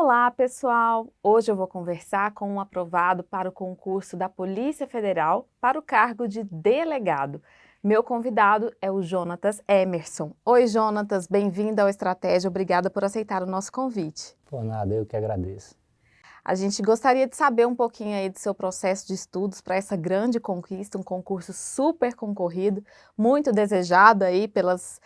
Olá, pessoal! Hoje eu vou conversar com um aprovado para o concurso da Polícia Federal para o cargo de delegado. Meu convidado é o Jonatas Emerson. Oi, Jonatas, bem-vindo ao Estratégia. Obrigada por aceitar o nosso convite. Por nada, eu que agradeço. A gente gostaria de saber um pouquinho aí do seu processo de estudos para essa grande conquista, um concurso super concorrido, muito desejado aí pelas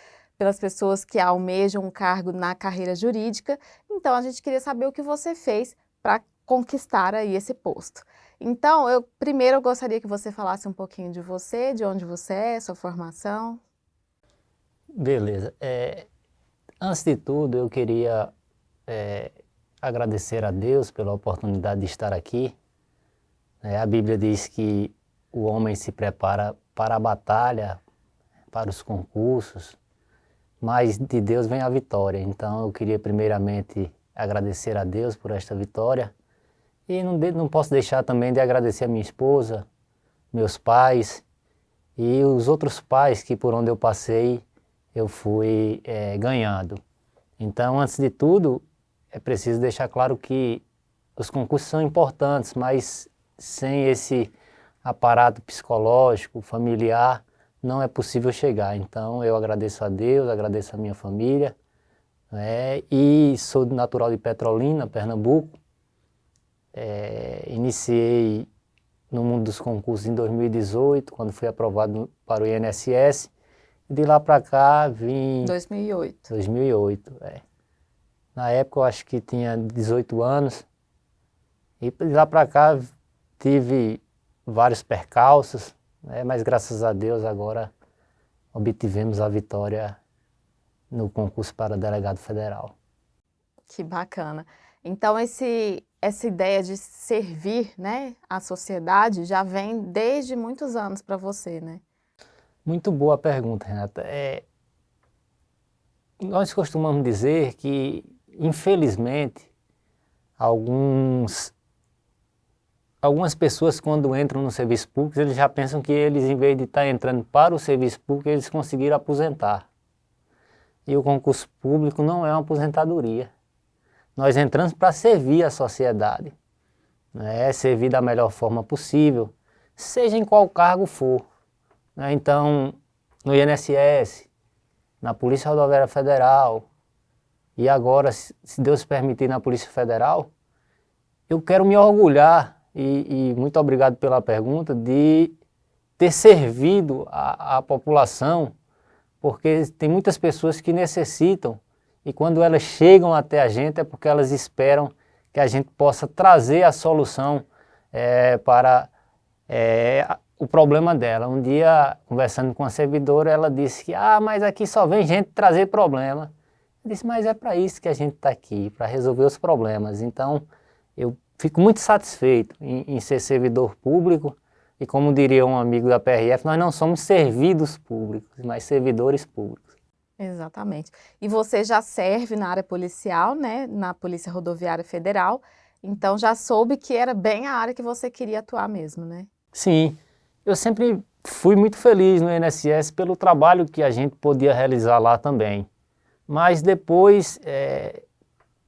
pessoas que almejam um cargo na carreira jurídica. Então, a gente queria saber o que você fez para conquistar aí esse posto. Então, primeiro eu gostaria que você falasse um pouquinho de você, de onde você é, sua formação. Beleza. Antes de tudo, eu queria agradecer a Deus pela oportunidade de estar aqui. A Bíblia diz que o homem se prepara para a batalha, para os concursos, mas de Deus vem a vitória. Então, eu queria primeiramente agradecer a Deus por esta vitória e não posso deixar também de agradecer a minha esposa, meus pais e os outros pais que por onde eu passei eu fui ganhando. Então, antes de tudo, é preciso deixar claro que os concursos são importantes, mas sem esse aparato psicológico, familiar, não é possível chegar. Então, eu agradeço a Deus, agradeço a minha família, e sou natural de Petrolina, Pernambuco. Iniciei no mundo dos concursos em 2018, quando fui aprovado para o INSS. E de lá para cá vim... 2008. 2008, Na época eu acho que tinha 18 anos. E de lá para cá tive vários percalços, mas graças a Deus agora obtivemos a vitória no concurso para delegado federal. Que bacana. Então, essa ideia de servir, né, à sociedade já vem desde muitos anos para você, né? Muito boa pergunta, Renata. Nós costumamos dizer que, infelizmente, algumas pessoas, quando entram no serviço público, eles já pensam que eles, em vez de estar entrando para o serviço público, eles conseguiram aposentar. E o concurso público não é uma aposentadoria. Nós entramos para servir a sociedade, servir da melhor forma possível, seja em qual cargo for. Então, no INSS, na Polícia Rodoviária Federal e agora, se Deus permitir, na Polícia Federal, eu quero me orgulhar, e muito obrigado pela pergunta, de ter servido a população, porque tem muitas pessoas que necessitam e quando elas chegam até a gente é porque elas esperam que a gente possa trazer a solução para o problema dela. Um dia, conversando com a servidora, ela disse que, mas aqui só vem gente trazer problema. Eu disse, mas é para isso que a gente está aqui, para resolver os problemas. Então, eu fico muito satisfeito em ser servidor público e, como diria um amigo da PRF, nós não somos servidos públicos, mas servidores públicos. Exatamente. E você já serve na área policial, né, na Polícia Rodoviária Federal, então já soube que era bem a área que você queria atuar mesmo, né? Sim, eu sempre fui muito feliz no INSS pelo trabalho que a gente podia realizar lá também. Mas depois,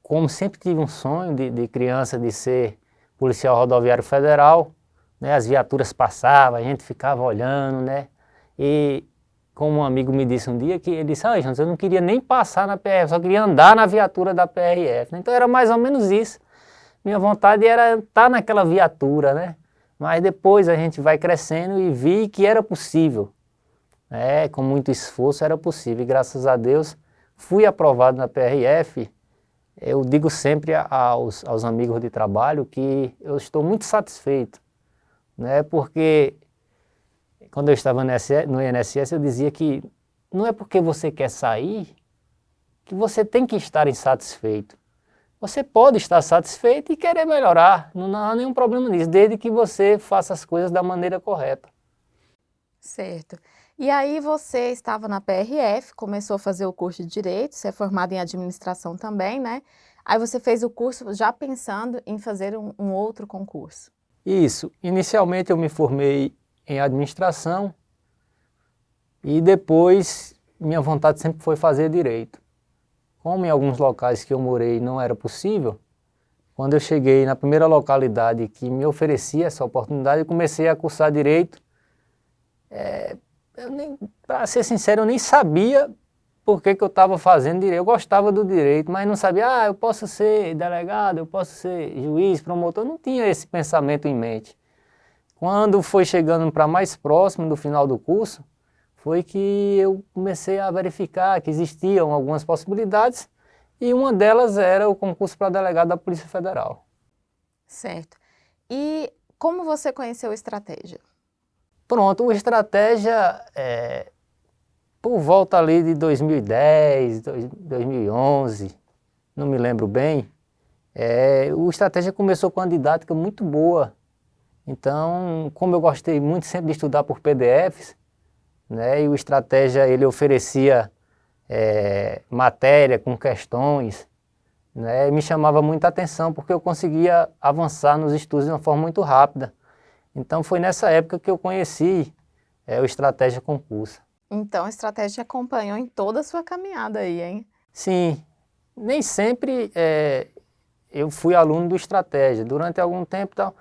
como sempre tive um sonho de criança de ser policial rodoviário federal, as viaturas passavam, a gente ficava olhando, e como um amigo me disse um dia, que ele disse, Jonas, eu não queria nem passar na PRF, só queria andar na viatura da PRF. Então era mais ou menos isso. Minha vontade era estar naquela viatura, Mas depois a gente vai crescendo e vi que era possível. Com muito esforço era possível. E graças a Deus fui aprovado na PRF. Eu digo sempre aos amigos de trabalho que eu estou muito satisfeito. Porque quando eu estava no INSS eu dizia que não é porque você quer sair que você tem que estar insatisfeito. Você pode estar satisfeito e querer melhorar, não há nenhum problema nisso, desde que você faça as coisas da maneira correta. Certo. E aí você estava na PRF, começou a fazer o curso de Direito, você é formado em Administração também, né? Aí você fez o curso já pensando em fazer um outro concurso. Isso. Inicialmente eu me formei em Administração e depois minha vontade sempre foi fazer Direito. Como em alguns locais que eu morei não era possível, quando eu cheguei na primeira localidade que me oferecia essa oportunidade, eu comecei a cursar Direito. Para ser sincero, eu nem sabia por que eu estava fazendo Direito. Eu gostava do Direito, mas não sabia, eu posso ser delegado, eu posso ser juiz, promotor. Eu não tinha esse pensamento em mente. Quando foi chegando para mais próximo do final do curso, foi que eu comecei a verificar que existiam algumas possibilidades e uma delas era o concurso para delegado da Polícia Federal. Certo. E como você conheceu o Estratégia? Pronto, o Estratégia, por volta ali de 2010, 2011, não me lembro bem, o Estratégia começou com uma didática muito boa. Então, como eu gostei muito sempre de estudar por PDFs, né, e o Estratégia ele oferecia matéria com questões, né, me chamava muita atenção porque eu conseguia avançar nos estudos de uma forma muito rápida. Então foi nessa época que eu conheci o Estratégia Concurso. Então a Estratégia acompanhou em toda a sua caminhada aí, hein? Sim, nem sempre eu fui aluno do Estratégia, durante algum tempo e tal,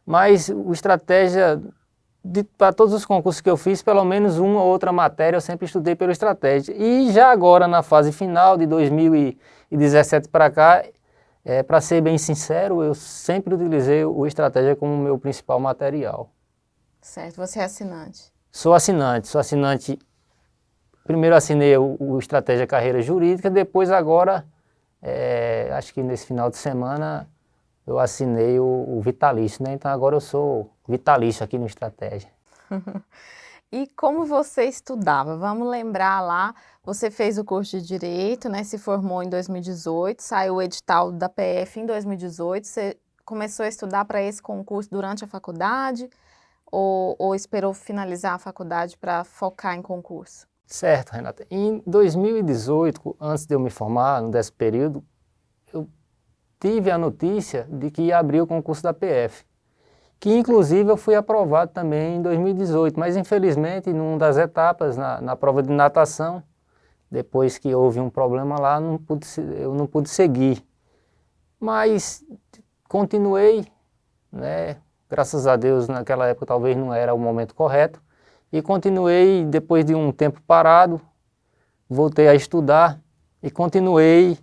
mas o Estratégia, para todos os concursos que eu fiz, pelo menos uma ou outra matéria eu sempre estudei pelo Estratégia. E já agora na fase final de 2017 para cá, para ser bem sincero, eu sempre utilizei o Estratégia como meu principal material. Certo, você é assinante. Sou assinante. Primeiro assinei o Estratégia Carreira Jurídica, depois agora, acho que nesse final de semana, eu assinei o vitalício, né? Então agora eu sou vitalício aqui no Estratégia. E como você estudava? Vamos lembrar lá, você fez o curso de Direito, né? Se formou em 2018, saiu o edital da PF em 2018. Você começou a estudar para esse concurso durante a faculdade ou esperou finalizar a faculdade para focar em concurso? Certo, Renata. Em 2018, antes de eu me formar, nesse período, eu tive a notícia de que ia abrir o concurso da PF, que inclusive eu fui aprovado também em 2018, mas infelizmente numa das etapas, na prova de natação, depois que houve um problema lá, eu não pude seguir. Mas continuei, né? Graças a Deus naquela época talvez não era o momento correto, e continuei depois de um tempo parado, voltei a estudar e continuei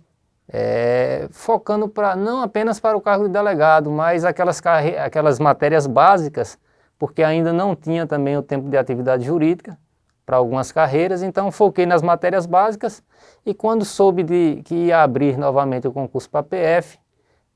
focando não apenas para o cargo de delegado, mas aquelas matérias básicas, porque ainda não tinha também o tempo de atividade jurídica para algumas carreiras, então foquei nas matérias básicas e quando soube que ia abrir novamente o concurso para a PF,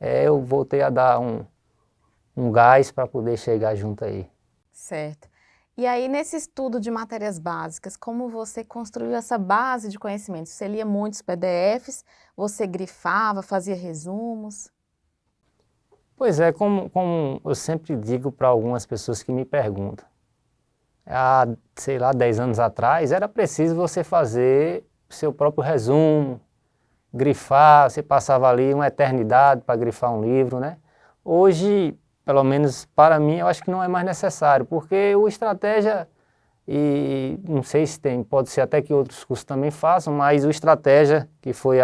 eu voltei a dar um gás para poder chegar junto aí. Certo. E aí, nesse estudo de matérias básicas, como você construiu essa base de conhecimentos? Você lia muitos PDFs, você grifava, fazia resumos? Pois é, como eu sempre digo para algumas pessoas que me perguntam, há, sei lá, 10 anos atrás, era preciso você fazer seu próprio resumo, grifar, você passava ali uma eternidade para grifar um livro, né? Hoje, pelo menos para mim, eu acho que não é mais necessário, porque o Estratégia, e não sei se tem, pode ser até que outros cursos também façam, mas o Estratégia, que foi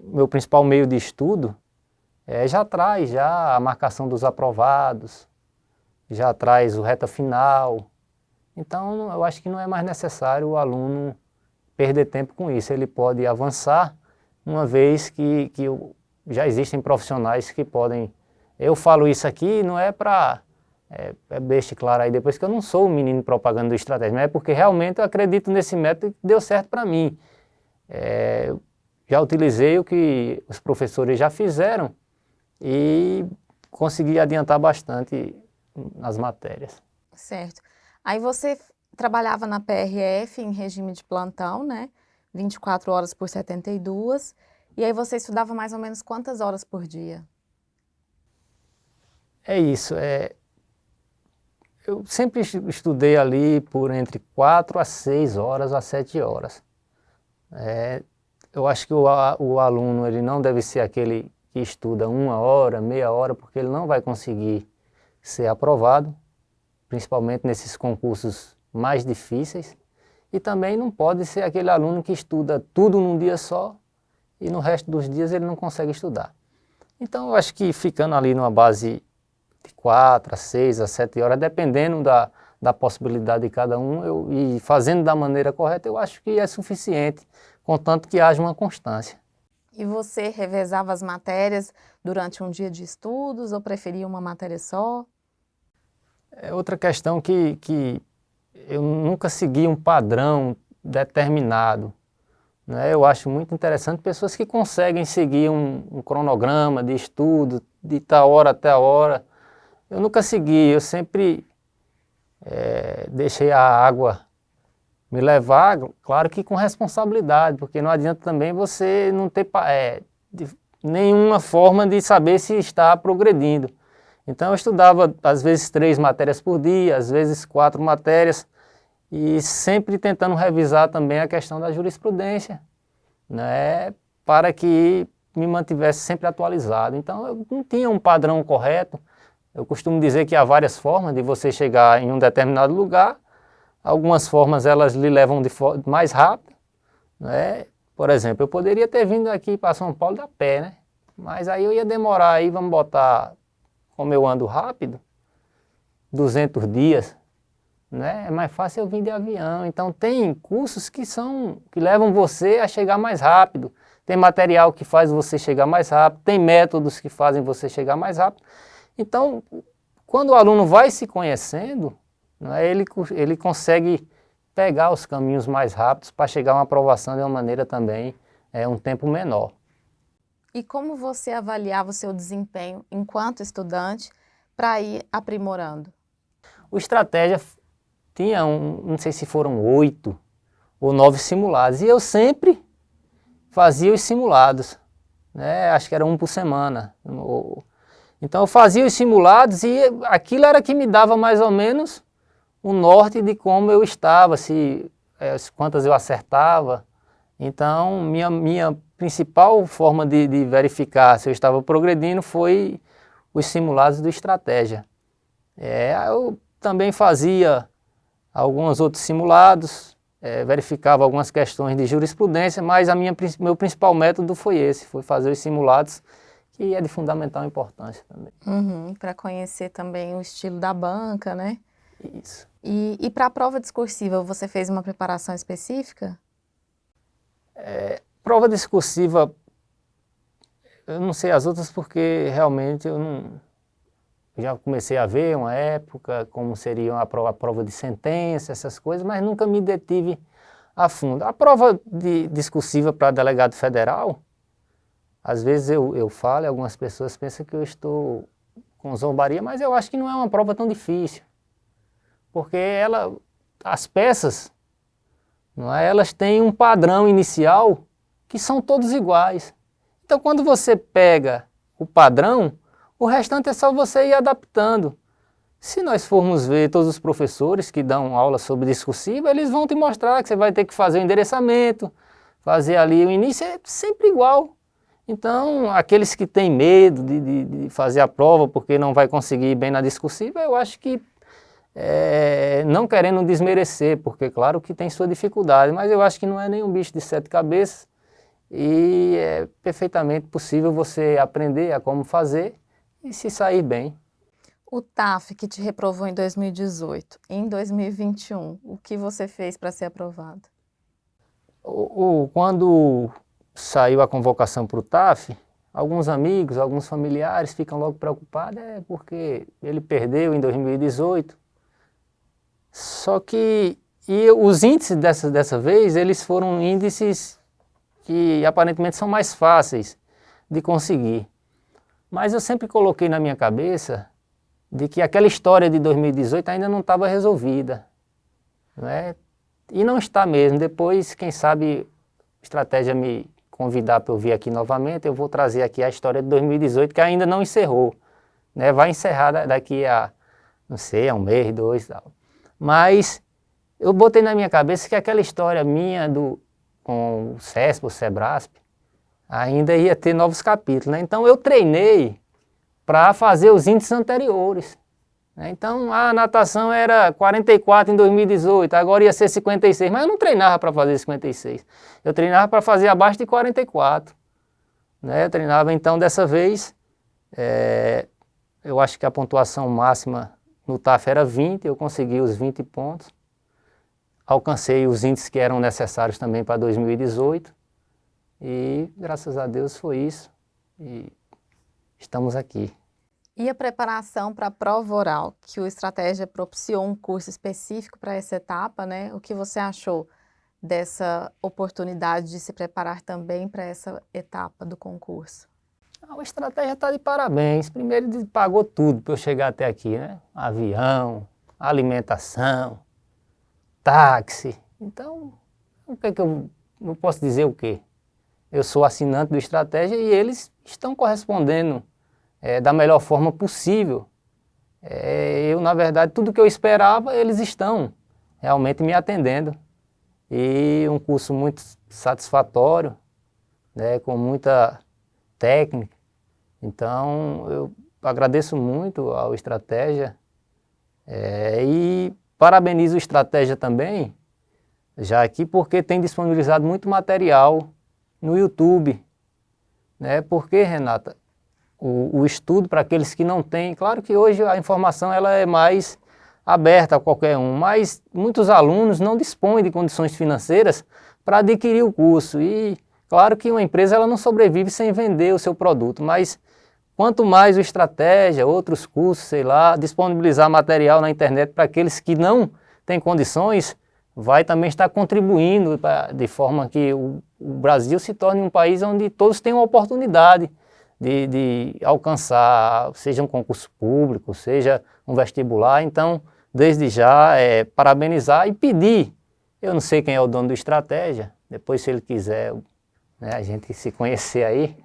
meu principal meio de estudo, já traz a marcação dos aprovados, já traz o reta final. Então, eu acho que não é mais necessário o aluno perder tempo com isso. Ele pode avançar, uma vez que já existem profissionais que podem... Eu falo isso aqui, não é para... deixe claro aí depois que eu não sou o menino propaganda do Estratégia, mas é porque realmente eu acredito nesse método que deu certo para mim. Já utilizei o que os professores já fizeram e consegui adiantar bastante nas matérias. Certo. Aí você trabalhava na PRF em regime de plantão, né? 24 horas por 72. E aí você estudava mais ou menos quantas horas por dia? É isso. Eu sempre estudei ali por entre 4 a 6 horas a 7 horas. Eu acho que o aluno ele não deve ser aquele que estuda 1 hora, meia hora, porque ele não vai conseguir ser aprovado, principalmente nesses concursos mais difíceis. E também não pode ser aquele aluno que estuda tudo num dia só e no resto dos dias ele não consegue estudar. Então eu acho que ficando ali numa base de 4 a 6 a 7 horas, dependendo da possibilidade de cada um, e fazendo da maneira correta, eu acho que é suficiente, contanto que haja uma constância. E você revezava as matérias durante um dia de estudos ou preferia uma matéria só? É outra questão que eu nunca segui um padrão determinado, né? Eu acho muito interessante pessoas que conseguem seguir um cronograma de estudo, de tal hora até a hora. Eu nunca segui, eu sempre deixei a água me levar, claro que com responsabilidade, porque não adianta também você não ter nenhuma forma de saber se está progredindo. Então eu estudava às vezes 3 matérias por dia, às vezes 4 matérias, e sempre tentando revisar também a questão da jurisprudência, né, para que me mantivesse sempre atualizado. Então eu não tinha um padrão correto. Eu costumo dizer que há várias formas de você chegar em um determinado lugar. Algumas formas elas lhe levam mais rápido, né? Por exemplo, eu poderia ter vindo aqui para São Paulo a pé, né? Mas aí eu ia demorar aí, vamos botar, como eu ando rápido, 200 dias, né? É mais fácil eu vir de avião. Então tem cursos que levam você a chegar mais rápido. Tem material que faz você chegar mais rápido, tem métodos que fazem você chegar mais rápido. Então, quando o aluno vai se conhecendo, né, ele consegue pegar os caminhos mais rápidos para chegar a uma aprovação de uma maneira também, um tempo menor. E como você avaliava o seu desempenho enquanto estudante para ir aprimorando? O Estratégia tinha, não sei se foram 8 ou 9 simulados, e eu sempre fazia os simulados, né, acho que era um por semana. Então eu fazia os simulados e aquilo era que me dava mais ou menos o norte de como eu estava, quantas eu acertava. Então minha principal forma de verificar se eu estava progredindo foi os simulados do Estratégia. Eu também fazia alguns outros simulados, verificava algumas questões de jurisprudência, mas meu principal método foi fazer os simulados, que é de fundamental importância também. Para conhecer também o estilo da banca, né? Isso. E para a prova discursiva, você fez uma preparação específica? Prova discursiva, eu não sei as outras porque realmente eu não... Já comecei a ver uma época como seria a prova de sentença, essas coisas, mas nunca me detive a fundo. A prova discursiva para delegado federal, às vezes eu falo e algumas pessoas pensam que eu estou com zombaria, mas eu acho que não é uma prova tão difícil. Porque as peças, não é, elas têm um padrão inicial que são todos iguais. Então quando você pega o padrão, o restante é só você ir adaptando. Se nós formos ver todos os professores que dão aula sobre discursiva, eles vão te mostrar que você vai ter que fazer o endereçamento, fazer ali o início, é sempre igual. Então, aqueles que têm medo de fazer a prova porque não vai conseguir ir bem na discursiva, eu acho que, não querendo desmerecer, porque claro que tem sua dificuldade, mas eu acho que não é nenhum bicho de 7 cabeças e é perfeitamente possível você aprender a como fazer e se sair bem. O TAF que te reprovou em 2018, em 2021, o que você fez para ser aprovado? Quando saiu a convocação para o TAF, alguns amigos, alguns familiares ficam logo preocupados, porque ele perdeu em 2018. Só que os índices dessa vez, eles foram índices que aparentemente são mais fáceis de conseguir. Mas eu sempre coloquei na minha cabeça de que aquela história de 2018 ainda não estava resolvida, né? E não está mesmo. Depois, quem sabe, Estratégia me convidar para eu vir aqui novamente, eu vou trazer aqui a história de 2018, que ainda não encerrou, né? Vai encerrar daqui a, não sei, a 1 mês, 2 e tal. Mas eu botei na minha cabeça que aquela história minha com o CESP, o SEBRASP, ainda ia ter novos capítulos, né? Então eu treinei para fazer os índices anteriores. Então a natação era 44 em 2018, agora ia ser 56, mas eu não treinava para fazer 56. Eu treinava para fazer abaixo de 44. né? Eu treinava, então, dessa vez, eu acho que a pontuação máxima no TAF era 20, eu consegui os 20 pontos. Alcancei os índices que eram necessários também para 2018 e, graças a Deus, foi isso. E estamos aqui. E a preparação para a prova oral, que o Estratégia propiciou um curso específico para essa etapa, né? O que você achou dessa oportunidade de se preparar também para essa etapa do concurso? A Estratégia está de parabéns. Primeiro, ele pagou tudo para eu chegar até aqui, né? Avião, alimentação, táxi. Então, o que é que eu não posso dizer o quê? Eu sou assinante do Estratégia e eles estão correspondendo da melhor forma possível. Eu, na verdade, tudo que eu esperava, eles estão realmente me atendendo. E um curso muito satisfatório, né, com muita técnica. Então, eu agradeço muito ao Estratégia e parabenizo o Estratégia também, já aqui, porque tem disponibilizado muito material no YouTube. Né? Porque, Renata, o estudo para aqueles que não têm, claro que hoje a informação ela é mais aberta a qualquer um, mas muitos alunos não dispõem de condições financeiras para adquirir o curso. E claro que uma empresa ela não sobrevive sem vender o seu produto, mas quanto mais o Estratégia, outros cursos, sei lá, disponibilizar material na internet para aqueles que não têm condições, vai também estar contribuindo de forma que o Brasil se torne um país onde todos tenham a oportunidade de alcançar, seja um concurso público, seja um vestibular. Então, desde já, parabenizar e pedir. Eu não sei quem é o dono do Estratégia, depois se ele quiser, né, a gente se conhecer aí,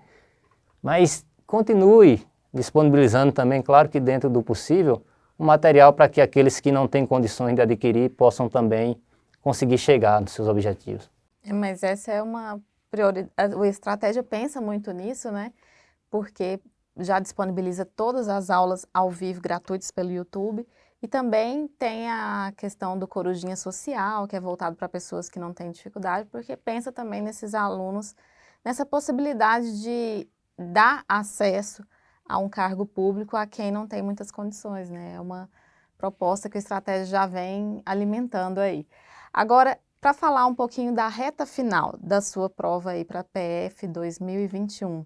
mas continue disponibilizando também, claro que dentro do possível, um material para que aqueles que não têm condições de adquirir possam também conseguir chegar nos seus objetivos. Mas essa é uma prioridade, o Estratégia pensa muito nisso, né? Porque já disponibiliza todas as aulas ao vivo gratuitas pelo YouTube e também tem a questão do Corujinha Social, que é voltado para pessoas que não têm dificuldade, porque pensa também nesses alunos, nessa possibilidade de dar acesso a um cargo público a quem não tem muitas condições, né? É uma proposta que a Estratégia já vem alimentando aí. Agora, para falar um pouquinho da reta final da sua prova aí para a PF 2021,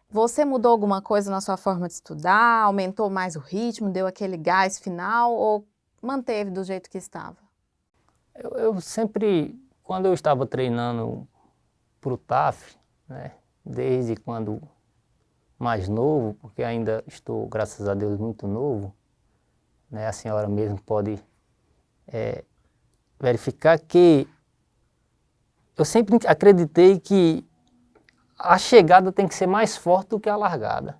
você mudou alguma coisa na sua forma de estudar? Aumentou mais o ritmo? Deu aquele gás final? Ou manteve do jeito que estava? Eu sempre, quando eu estava treinando para o TAF, né, desde quando mais novo, porque ainda estou, graças a Deus, muito novo, né, a senhora mesmo pode verificar que eu sempre acreditei que a chegada tem que ser mais forte do que a largada.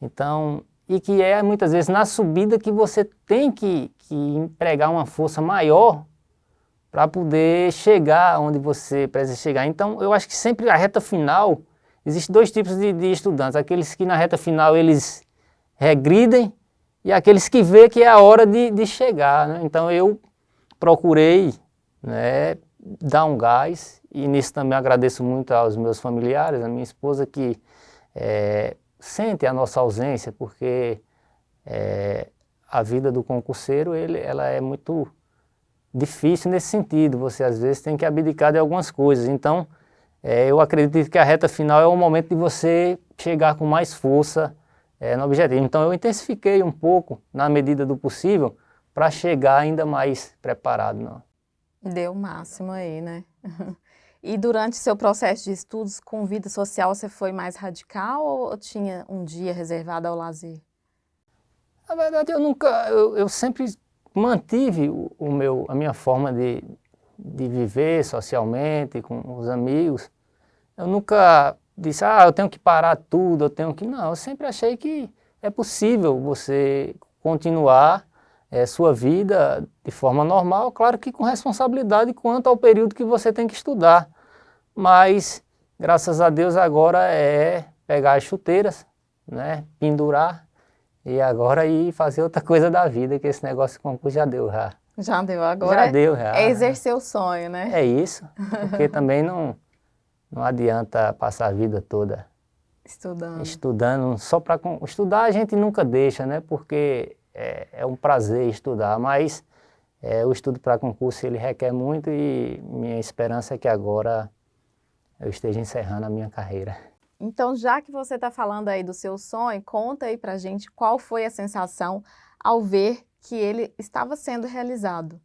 Então, e que muitas vezes na subida que você tem que empregar uma força maior para poder chegar onde você precisa chegar. Então, eu acho que sempre a reta final, existem dois tipos de estudantes, aqueles que na reta final eles regridem e aqueles que vê que é a hora de chegar, né? Então, eu procurei, né, dar um gás. E nisso também agradeço muito aos meus familiares, a minha esposa que sente a nossa ausência, porque a vida do concurseiro ela é muito difícil nesse sentido, você às vezes tem que abdicar de algumas coisas. Então, eu acredito que a reta final é o momento de você chegar com mais força no objetivo. Então, eu intensifiquei um pouco, na medida do possível, para chegar ainda mais preparado. Não. Deu o máximo aí, né? E durante seu processo de estudos com vida social, você foi mais radical ou tinha um dia reservado ao lazer? Na verdade, eu sempre mantive a minha forma de viver socialmente, com os amigos. Eu nunca disse, eu tenho que parar tudo, Não, eu sempre achei que é possível você continuar sua vida de forma normal, claro que com responsabilidade quanto ao período que você tem que estudar. Mas, graças a Deus, agora é pegar as chuteiras, né, pendurar e agora ir fazer outra coisa da vida, que esse negócio de concurso já deu já. Já deu, agora já deu, já. É exercer o sonho, né? É isso, porque também não Não adianta passar a vida toda estudando só para estudar. A gente nunca deixa, né? Porque é um prazer estudar, mas o estudo para concurso ele requer muito e minha esperança é que agora eu esteja encerrando a minha carreira. Então, já que você está falando aí do seu sonho, conta aí pra gente qual foi a sensação ao ver que ele estava sendo realizado.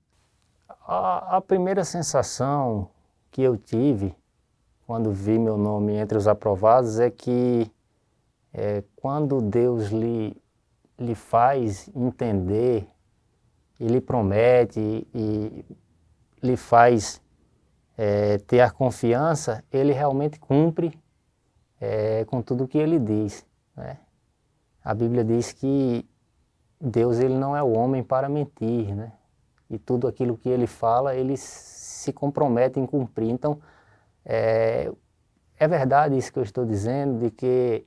A primeira sensação que eu tive quando vi meu nome entre os aprovados é que quando Deus lhe faz entender, e lhe promete e lhe faz ter a confiança, ele realmente cumpre com tudo o que ele diz, né? A Bíblia diz que Deus ele não é o homem para mentir, né? E tudo aquilo que ele fala, ele se compromete em cumprir. Então, é verdade isso que eu estou dizendo, de que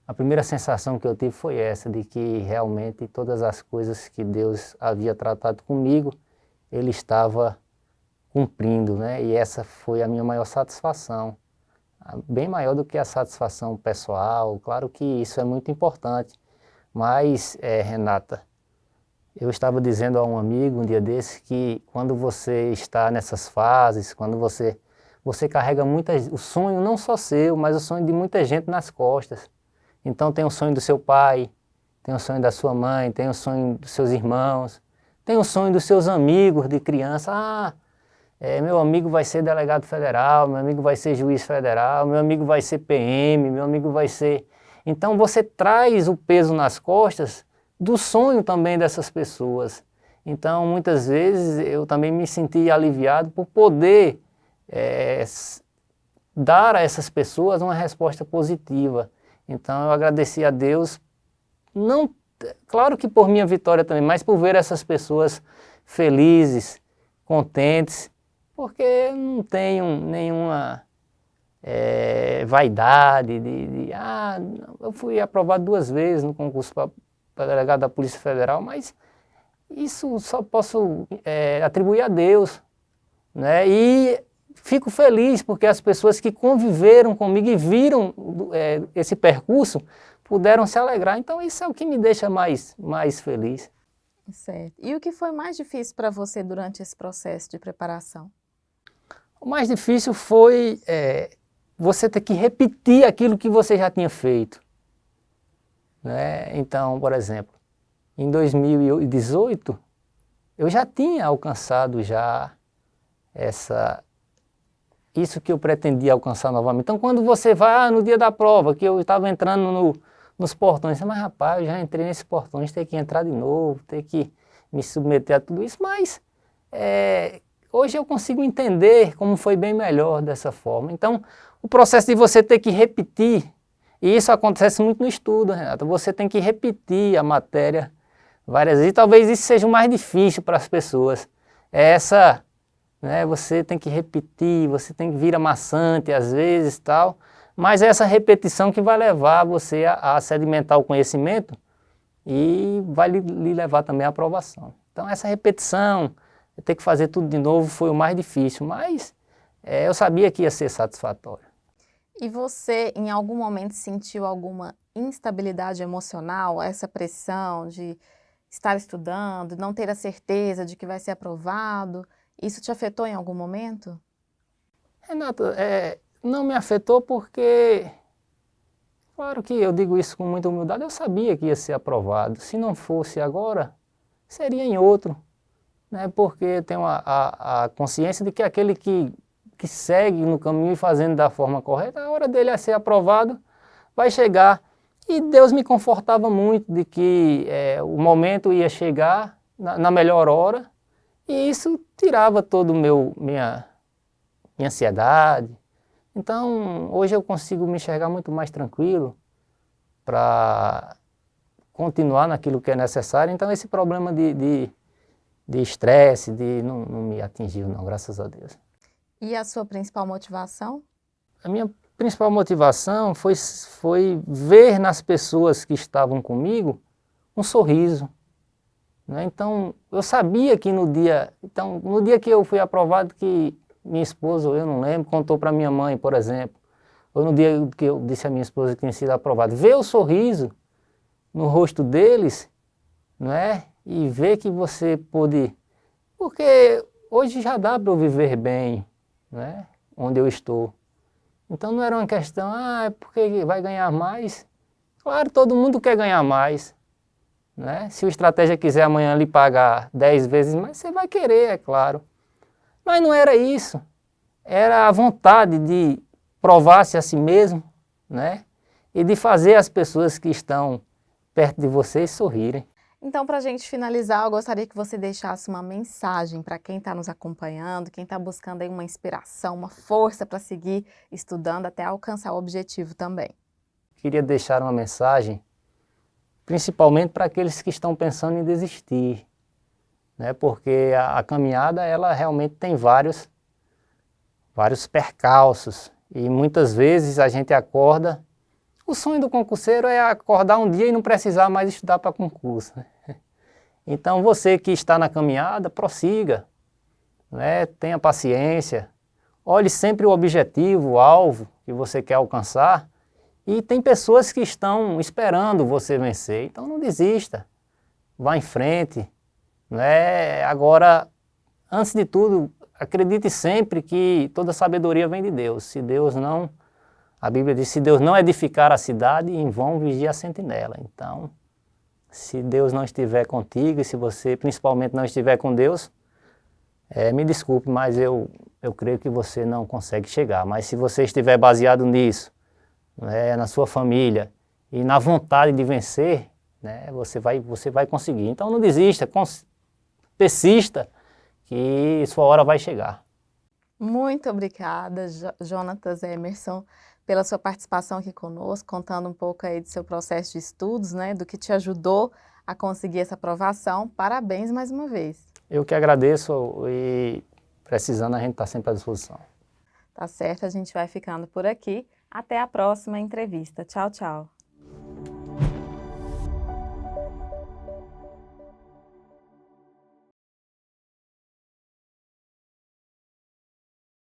a primeira sensação que eu tive foi essa, de que realmente todas as coisas que Deus havia tratado comigo, ele estava cumprindo, né? E essa foi a minha maior satisfação, bem maior do que a satisfação pessoal. Claro que isso é muito importante, mas, Renata, eu estava dizendo a um amigo um dia desse que quando você está nessas fases, quando você carrega o sonho não só seu, mas o sonho de muita gente nas costas. Então tem o sonho do seu pai, tem o sonho da sua mãe, tem o sonho dos seus irmãos, tem o sonho dos seus amigos de criança. Meu amigo vai ser delegado federal, meu amigo vai ser juiz federal, meu amigo vai ser PM, meu amigo vai ser... Então você traz o peso nas costas do sonho também dessas pessoas. Então muitas vezes eu também me senti aliviado por poder dar a essas pessoas uma resposta positiva. Então eu agradeci a Deus, não, claro que por minha vitória também, mas por ver essas pessoas felizes, contentes, porque eu não tenho nenhuma vaidade eu fui aprovado 2 vezes no concurso para delegado da Polícia Federal, mas isso só posso atribuir a Deus, né? E fico feliz porque as pessoas que conviveram comigo e viram esse percurso puderam se alegrar. Então isso é o que me deixa mais feliz. Certo. E o que foi mais difícil para você durante esse processo de preparação? O mais difícil foi você ter que repetir aquilo que você já tinha feito, né? Então, por exemplo, em 2018, eu já tinha alcançado isso que eu pretendia alcançar novamente. Então, quando você vai no dia da prova, que eu estava entrando nos portões, mas rapaz, eu já entrei nesses portões, ter que entrar de novo, ter que me submeter a tudo isso, mas hoje eu consigo entender como foi bem melhor dessa forma. Então, o processo de você ter que repetir, e isso acontece muito no estudo, Renata, você tem que repetir a matéria várias vezes, e talvez isso seja o mais difícil para as pessoas. Você tem que repetir, você tem que vir amassante às vezes tal, mas é essa repetição que vai levar você a sedimentar o conhecimento e vai lhe levar também à aprovação. Então essa repetição, ter que fazer tudo de novo foi o mais difícil, mas eu sabia que ia ser satisfatório. E você, em algum momento, sentiu alguma instabilidade emocional, essa pressão de estar estudando, não ter a certeza de que vai ser aprovado? Isso te afetou em algum momento? Renata, não me afetou porque, claro que eu digo isso com muita humildade, eu sabia que ia ser aprovado. Se não fosse agora, seria em outro, né? Porque tenho a consciência de que aquele que segue no caminho e fazendo da forma correta, a hora dele a ser aprovado vai chegar. E Deus me confortava muito de que o momento ia chegar na melhor hora, e isso tirava toda minha ansiedade. Então, hoje eu consigo me enxergar muito mais tranquilo para continuar naquilo que é necessário. Então, esse problema de estresse, não me atingiu não, graças a Deus. E a sua principal motivação? A minha principal motivação foi ver nas pessoas que estavam comigo um sorriso, né? Então, eu sabia que no dia que eu fui aprovado, que minha esposa, eu não lembro, contou para minha mãe, por exemplo, ou no dia que eu disse à minha esposa que tinha sido aprovado, ver o sorriso no rosto deles, não é? E ver que você pôde... Porque hoje já dá para eu viver bem, não é? Onde eu estou. Então não era uma questão, porque vai ganhar mais. Claro, todo mundo quer ganhar mais, né? Se o estratégia quiser amanhã lhe pagar 10 vezes mais, você vai querer, é claro. Mas não era isso. Era a vontade de provar-se a si mesmo, né? E de fazer as pessoas que estão perto de você sorrirem. Então, para a gente finalizar, eu gostaria que você deixasse uma mensagem para quem está nos acompanhando, quem está buscando aí uma inspiração, uma força para seguir estudando até alcançar o objetivo também. Queria deixar uma mensagem, principalmente para aqueles que estão pensando em desistir, né? Porque a caminhada, ela realmente tem vários percalços, e muitas vezes a gente acorda. O sonho do concurseiro é acordar um dia e não precisar mais estudar para concurso, né? Então você que está na caminhada, prossiga, né? Tenha paciência, olhe sempre o objetivo, o alvo que você quer alcançar, e tem pessoas que estão esperando você vencer, então não desista, vá em frente, né? Agora, antes de tudo, acredite sempre que toda sabedoria vem de Deus. Se Deus não... A Bíblia diz, se Deus não edificar a cidade, em vão vigia a sentinela. Então, se Deus não estiver contigo, e se você principalmente não estiver com Deus, me desculpe, mas eu creio que você não consegue chegar. Mas se você estiver baseado nisso, né, na sua família, e na vontade de vencer, né, você vai conseguir. Então não desista, persista, que sua hora vai chegar. Muito obrigada, Jonatas Emerson, pela sua participação aqui conosco, contando um pouco aí do seu processo de estudos, né, do que te ajudou a conseguir essa aprovação. Parabéns mais uma vez. Eu que agradeço e precisando a gente está sempre à disposição. Tá certo, a gente vai ficando por aqui. Até a próxima entrevista. Tchau, tchau.